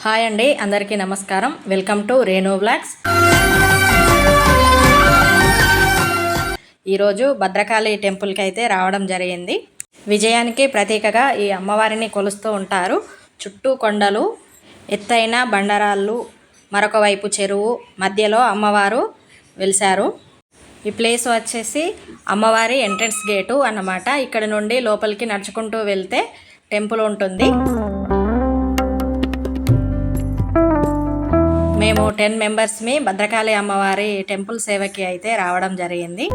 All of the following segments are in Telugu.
హాయ్ అండి, అందరికీ నమస్కారం. Welcome to Renu vlogs. ఈరోజు భద్రకాళి టెంపుల్కి అయితే రావడం జరిగింది. విజయానికి ప్రతీకగా ఈ అమ్మవారిని కొలుస్తూ ఉంటారు. చుట్టూ కొండలు, ఎత్తైన బండరాళ్ళు, మరొక వైపు చెరువు, మధ్యలో అమ్మవారు వెలిశారు. ఈ ప్లేస్ వచ్చేసి అమ్మవారి ఎంట్రన్స్ గేటు అన్నమాట. ఇక్కడ నుండి లోపలికి నడుచుకుంటూ వెళ్తే టెంపుల్ ఉంటుంది. మేము 10 మెంబర్స్మి భద్రకాళి అమ్మవారి టెంపుల్ సేవకి అయితే రావడం జరిగింది.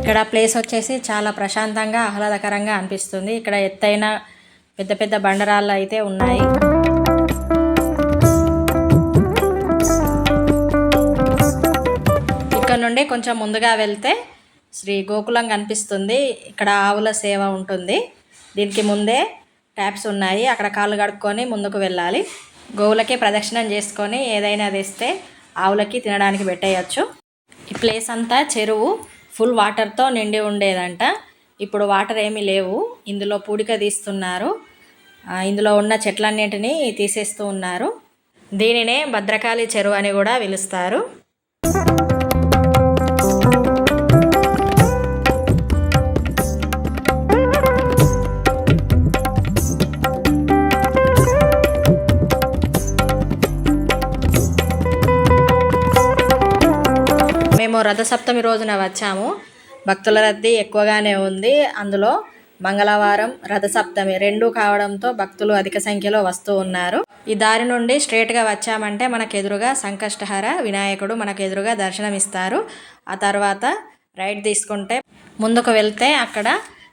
ఇక్కడ ప్లేస్ వచ్చేసి చాలా ప్రశాంతంగా ఆహ్లాదకరంగా అనిపిస్తుంది. ఇక్కడ ఎత్తైన పెద్ద పెద్ద బండరాళ్ళు అయితే ఉన్నాయి. ఇక్కడ నుండి కొంచెం ముందుగా వెళ్తే శ్రీ గోకులం కనిపిస్తుంది. ఇక్కడ ఆవుల సేవ ఉంటుంది. దీనికి ముందే ట్యాప్స్ ఉన్నాయి. అక్కడ కాళ్ళు కడుక్కొని ముందుకు వెళ్ళాలి. గోవులకి ప్రదక్షిణం చేసుకొని ఏదైనా తెస్తే ఆవులకి తినడానికి పెట్టేయచ్చు. ఈ ప్లేస్ అంతా చెరువు ఫుల్ వాటర్తో నిండి ఉండేదంట. ఇప్పుడు వాటర్ ఏమీ లేవు. ఇందులో పూడిక తీస్తున్నారు. ఇందులో ఉన్న చెట్లన్నింటినీ తీసేస్తూ ఉన్నారు. దీనినే భద్రకాళి చెరువు అని కూడా పిలుస్తారు. మేము రథసప్తమి రోజున వచ్చాము. భక్తుల రద్దీ ఎక్కువగానే ఉంది. అందులో మంగళవారం రథసప్తమి 2 కావడంతో భక్తులు అధిక సంఖ్యలో వస్తూ ఉన్నారు. ఈ దారి నుండి స్ట్రేట్గా వచ్చామంటే మనకు ఎదురుగా సంకష్టహర వినాయకుడు మనకు ఎదురుగా దర్శనమిస్తారు. ఆ తర్వాత రైట్ తీసుకుంటే ముందుకు వెళ్తే అక్కడ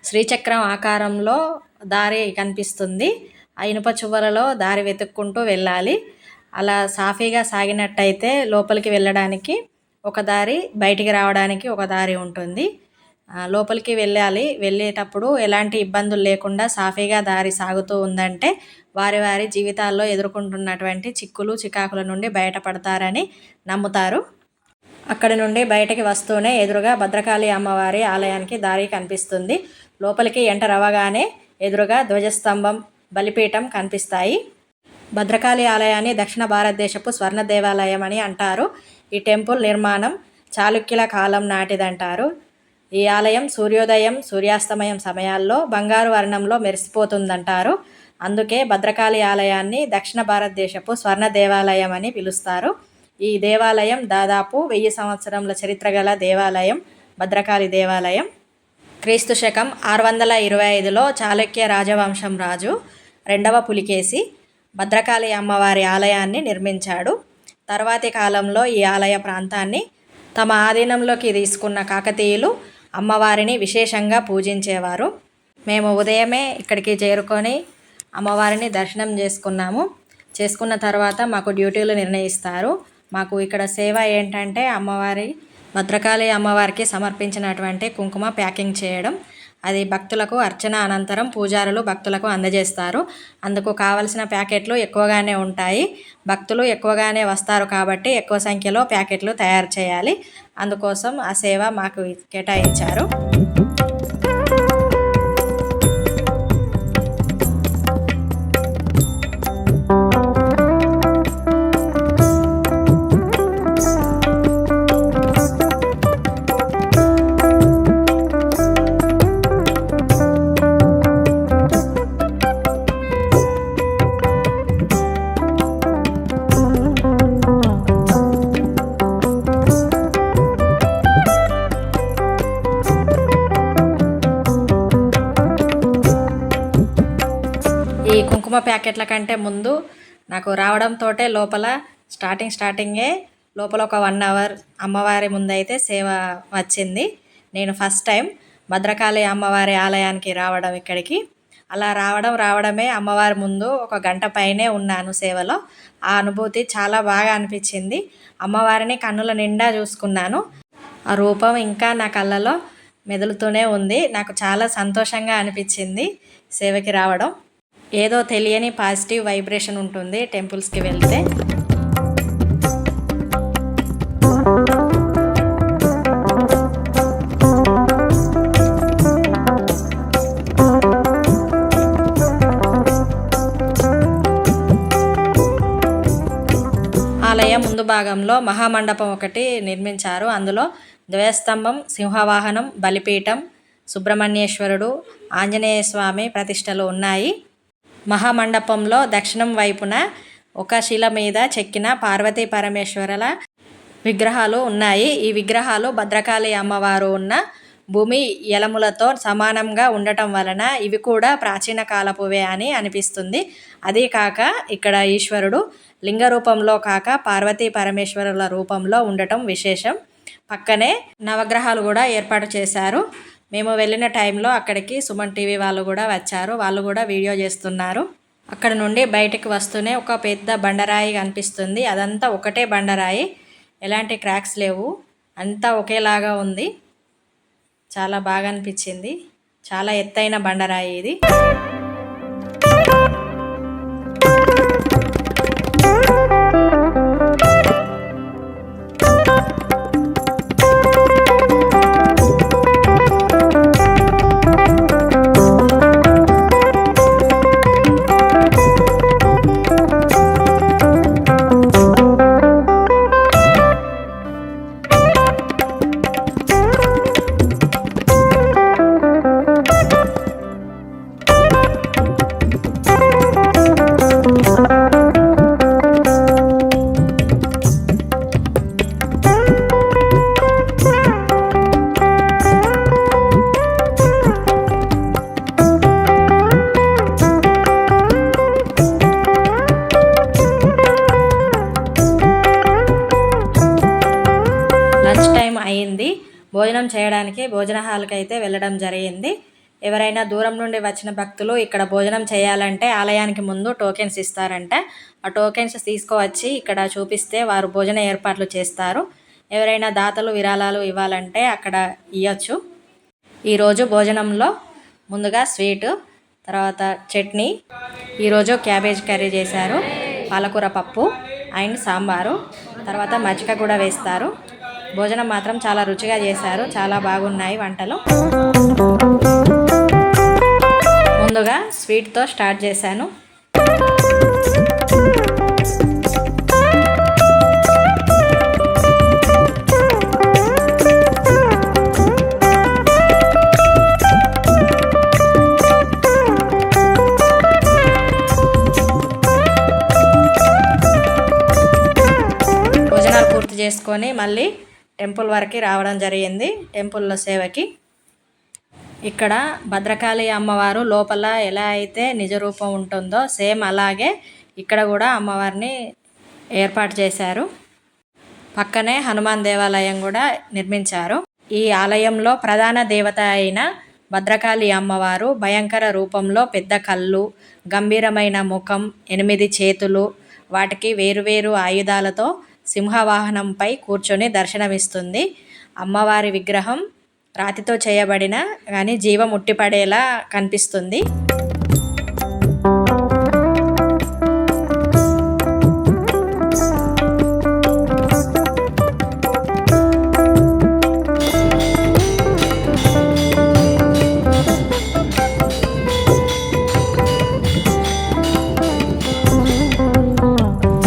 శ్రీచక్రం ఆకారంలో దారి కనిపిస్తుంది. ఆ ఇనుప చువ్వలలో దారి వెతుక్కుంటూ వెళ్ళాలి. అలా సాఫీగా సాగినట్టయితే లోపలికి వెళ్ళడానికి ఒక దారి, బయటికి రావడానికి ఒక దారి ఉంటుంది. లోపలికి వెళ్ళాలి. వెళ్ళేటప్పుడు ఎలాంటి ఇబ్బందులు లేకుండా సాఫీగా దారి సాగుతూ ఉందంటే వారి వారి జీవితాల్లో ఎదుర్కొంటున్నటువంటి చిక్కులు చికాకుల నుండి బయటపడతారని నమ్ముతారు. అక్కడి నుండి బయటకి వస్తూనే ఎదురుగా భద్రకాళి అమ్మవారి ఆలయానికి దారి కనిపిస్తుంది. లోపలికి ఎంటర్ అవ్వగానే ఎదురుగా ధ్వజస్తంభం, బలిపీఠం కనిపిస్తాయి. భద్రకాళి ఆలయాన్ని దక్షిణ భారతదేశపు స్వర్ణ దేవాలయం అని అంటారు. ఈ టెంపుల్ నిర్మాణం చాళుక్యుల కాలం నాటిదంటారు. ఈ ఆలయం సూర్యోదయం, సూర్యాస్తమయం సమయాల్లో బంగారు వర్ణంలో మెరిసిపోతుందంటారు. అందుకే భద్రకాళి ఆలయాన్ని దక్షిణ భారతదేశపు స్వర్ణ దేవాలయం అని పిలుస్తారు. ఈ దేవాలయం దాదాపు 1000 సంవత్సరముల చరిత్ర గల దేవాలయం భద్రకాళి దేవాలయం. క్రీస్తు శకం 625లో చాళుక్య రాజవంశం రాజు 2వ పులికేసి భద్రకాళి అమ్మవారి ఆలయాన్ని నిర్మించాడు. తర్వాతి కాలంలో ఈ ఆలయ ప్రాంతాన్ని తమ ఆధీనంలోకి తీసుకున్న కాకతీయులు అమ్మవారిని విశేషంగా పూజించేవారు. మేము ఉదయమే ఇక్కడికి చేరుకొని అమ్మవారిని దర్శనం చేసుకున్న తర్వాత మాకు డ్యూటీలు నిర్ణయిస్తారు. మాకు ఇక్కడ సేవ ఏంటంటే భద్రకాళి అమ్మవారికి సమర్పించినటువంటి కుంకుమ ప్యాకింగ్ చేయడం. అది భక్తులకు అర్చన అనంతరం పూజారులు భక్తులకు అందజేస్తారు. అందుకు కావలసిన ప్యాకెట్లు ఎక్కువగానే ఉంటాయి. భక్తులు ఎక్కువగానే వస్తారు కాబట్టి ఎక్కువ సంఖ్యలో ప్యాకెట్లు తయారు చేయాలి. అందుకోసం ఆ సేవ మాకు కేటాయించారు. ఈ కుంకుమ ప్యాకెట్ల కంటే ముందు నాకు రావడంతో లోపల స్టార్టింగే లోపల ఒక 1 అవర్ అమ్మవారి ముందైతే సేవ వచ్చింది. నేను ఫస్ట్ టైం భద్రకాళి అమ్మవారి ఆలయానికి రావడం ఇక్కడికి. అలా రావడమే అమ్మవారి ముందు 1 గంట పైనే ఉన్నాను సేవలో. ఆ అనుభూతి చాలా బాగా అనిపించింది. అమ్మవారిని కన్నుల నిండా చూసుకున్నాను. ఆ రూపం ఇంకా నా కళ్ళలో మెదులుతూనే ఉంది. నాకు చాలా సంతోషంగా అనిపించింది సేవకి రావడం. ఏదో తెలియని పాజిటివ్ వైబ్రేషన్ ఉంటుంది టెంపుల్స్కి వెళ్తే. ఆలయం ముందు భాగంలో మహామండపం ఒకటి నిర్మించారు. అందులో ధ్వజస్తంభం, సింహవాహనం, బలిపీఠం, సుబ్రహ్మణ్యేశ్వరుడు, ఆంజనేయ స్వామి ప్రతిష్టలు ఉన్నాయి. మహామండపంలో దక్షిణం వైపున ఒక శిల మీద చెక్కిన పార్వతీ పరమేశ్వరుల విగ్రహాలు ఉన్నాయి. ఈ విగ్రహాలు భద్రకాళి అమ్మవారు ఉన్న భూమి యలములతో సమానంగా ఉండటం వలన ఇవి కూడా ప్రాచీన కాలపువే అని అనిపిస్తుంది. అదీ కాక ఇక్కడ ఈశ్వరుడు లింగ రూపంలో కాక పార్వతీ పరమేశ్వరుల రూపంలో ఉండటం విశేషం. పక్కనే నవగ్రహాలు కూడా ఏర్పాటు చేశారు. మేము వెళ్ళిన టైంలో అక్కడికి సుమన్ టీవీ వాళ్ళు కూడా వచ్చారు. వాళ్ళు కూడా వీడియో చేస్తున్నారు. అక్కడ నుండి బయటకు వస్తూనే ఒక పెద్ద బండరాయి కనిపిస్తుంది. అదంతా ఒకటే బండరాయి, ఎలాంటి క్రాక్స్ లేవు, అంతా ఒకేలాగా ఉంది. చాలా బాగా అనిపించింది. చాలా ఎత్తైన బండరాయి ఇది. లంచ్ టైం అయింది. భోజనం చేయడానికి భోజన హాల్కి అయితే వెళ్ళడం జరిగింది. ఎవరైనా దూరం నుండి వచ్చిన భక్తులు ఇక్కడ భోజనం చేయాలంటే ఆలయానికి ముందు టోకెన్స్ ఇస్తారంట. ఆ టోకెన్స్ తీసుకువచ్చి ఇక్కడ చూపిస్తే వారు భోజన ఏర్పాట్లు చేస్తారు. ఎవరైనా దాతలు విరాళాలు ఇవ్వాలంటే అక్కడ ఇవ్వచ్చు. ఈరోజు భోజనంలో ముందుగా స్వీటు, తర్వాత చట్నీ, ఈరోజు క్యాబేజ్ కర్రీ చేశారు, పాలకూర పప్పు అండ్ సాంబారు, తర్వాత మజ్జిగ కూడా వేస్తారు. భోజనం మాత్రం చాలా రుచిగా చేశారు. చాలా బాగున్నాయి వంటలు. ముందుగా స్వీట్తో స్టార్ట్ చేశాను. భోజనాలు పూర్తి చేసుకొని మళ్ళీ టెంపుల్ వరకు రావడం జరిగింది. టెంపుల్లో సేవకి ఇక్కడ భద్రకాళి అమ్మవారు లోపల ఎలా అయితే నిజ రూపం ఉంటుందో సేమ్ అలాగే ఇక్కడ కూడా అమ్మవారిని ఏర్పాటు చేశారు. పక్కనే హనుమాన్ దేవాలయం కూడా నిర్మించారు. ఈ ఆలయంలో ప్రధాన దేవత అయిన భద్రకాళి అమ్మవారు భయంకర రూపంలో పెద్ద కళ్ళు, గంభీరమైన ముఖం, 8 చేతులు, వాటికి వేరువేరు ఆయుధాలతో సింహవాహనంపై కూర్చొని దర్శనమిస్తుంది. అమ్మవారి విగ్రహం రాతితో చేయబడిన కానీ జీవం ఉట్టిపడేలా కనిపిస్తుంది.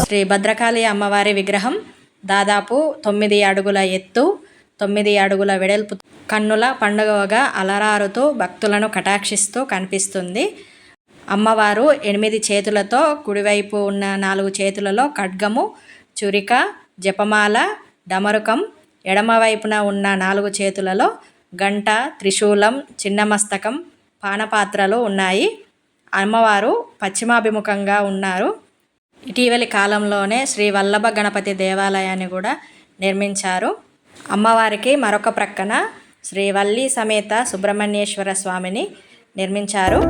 శ్రీ భద్రకాళి అమ్మవారి విగ్రహం దాదాపు 9 అడుగుల ఎత్తు, 9 అడుగుల వెడల్పు, కన్నుల పండుగగా అలరారుతూ భక్తులను కటాక్షిస్తూ కనిపిస్తుంది. అమ్మవారు 8 చేతులతో, కుడివైపు ఉన్న 4 చేతులలో ఖడ్గము, చురిక, జపమాల, డమరుకం, ఎడమవైపున ఉన్న 4 చేతులలో గంట, త్రిశూలం, చిన్న మస్తకం, పానపాత్రలు ఉన్నాయి. అమ్మవారు పశ్చిమాభిముఖంగా ఉన్నారు. ఇటీవలి కాలంలోనే శ్రీ వల్లభ గణపతి దేవాలయాన్ని కూడా నిర్మించారు. అమ్మవారికి మరొక ప్రక్కన శ్రీ వల్లి సమేత సుబ్రహ్మణ్యేశ్వర స్వామిని నిర్మించారు.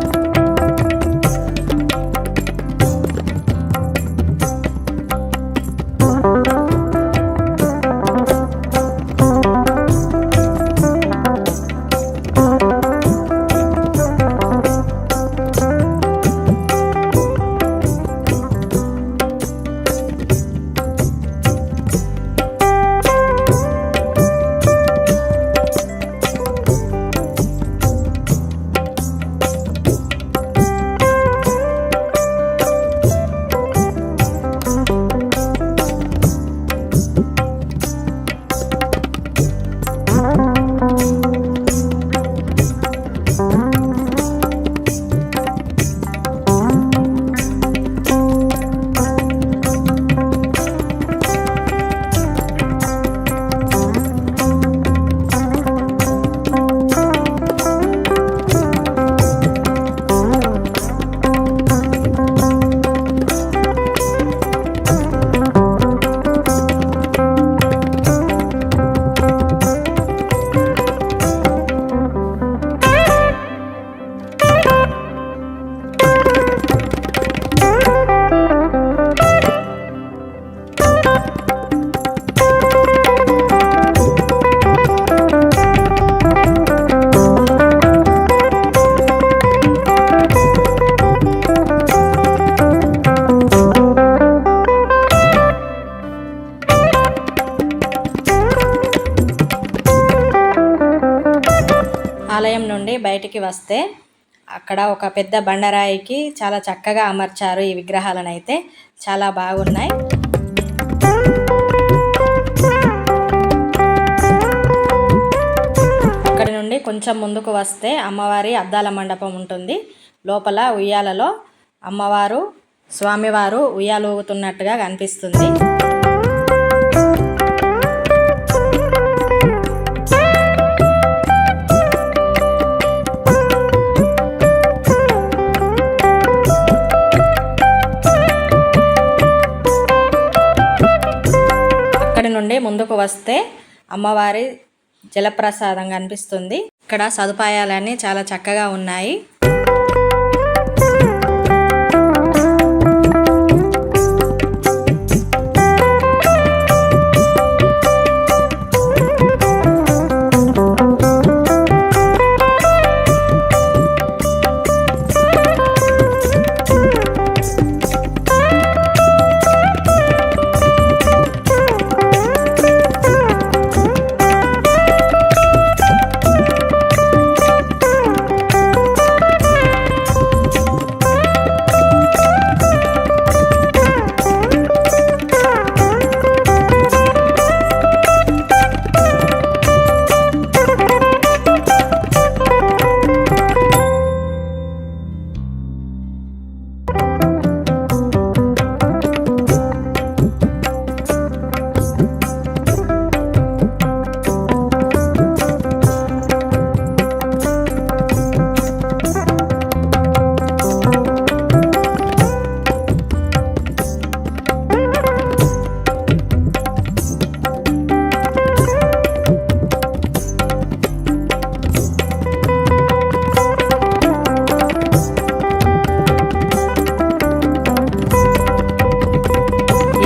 నుండి బయటికి వస్తే అక్కడ ఒక పెద్ద బండరాయికి చాలా చక్కగా అమర్చారు ఈ విగ్రహాలను. అయితే చాలా బాగున్నాయి. అక్కడి నుండి కొంచెం ముందుకు వస్తే అమ్మవారి అద్దాల మండపం ఉంటుంది. లోపల ఉయ్యాలలో అమ్మవారు స్వామివారు ఉయ్యాలూగుతున్నట్టుగా కనిపిస్తుంది. అక్కడి నుండి ముందుకు వస్తే అమ్మవారి జలప్రసాదం కనిపిస్తుంది. ఇక్కడ సదుపాయాలన్నీ చాలా చక్కగా ఉన్నాయి.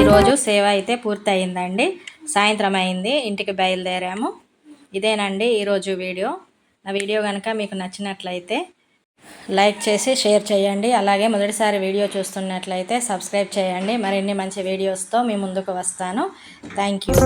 ఈరోజు సేవ అయితే పూర్తి అయిందండి. సాయంత్రం అయింది, ఇంటికి బయలుదేరాము. ఇదేనండి ఈరోజు వీడియో. నా వీడియో కనుక మీకు నచ్చినట్లయితే లైక్ చేసి షేర్ చేయండి. అలాగే మొదటిసారి వీడియో చూస్తున్నట్లయితే సబ్స్క్రైబ్ చేయండి. మరిన్ని మంచి వీడియోస్తో మీ ముందుకు వస్తాను. Thank you.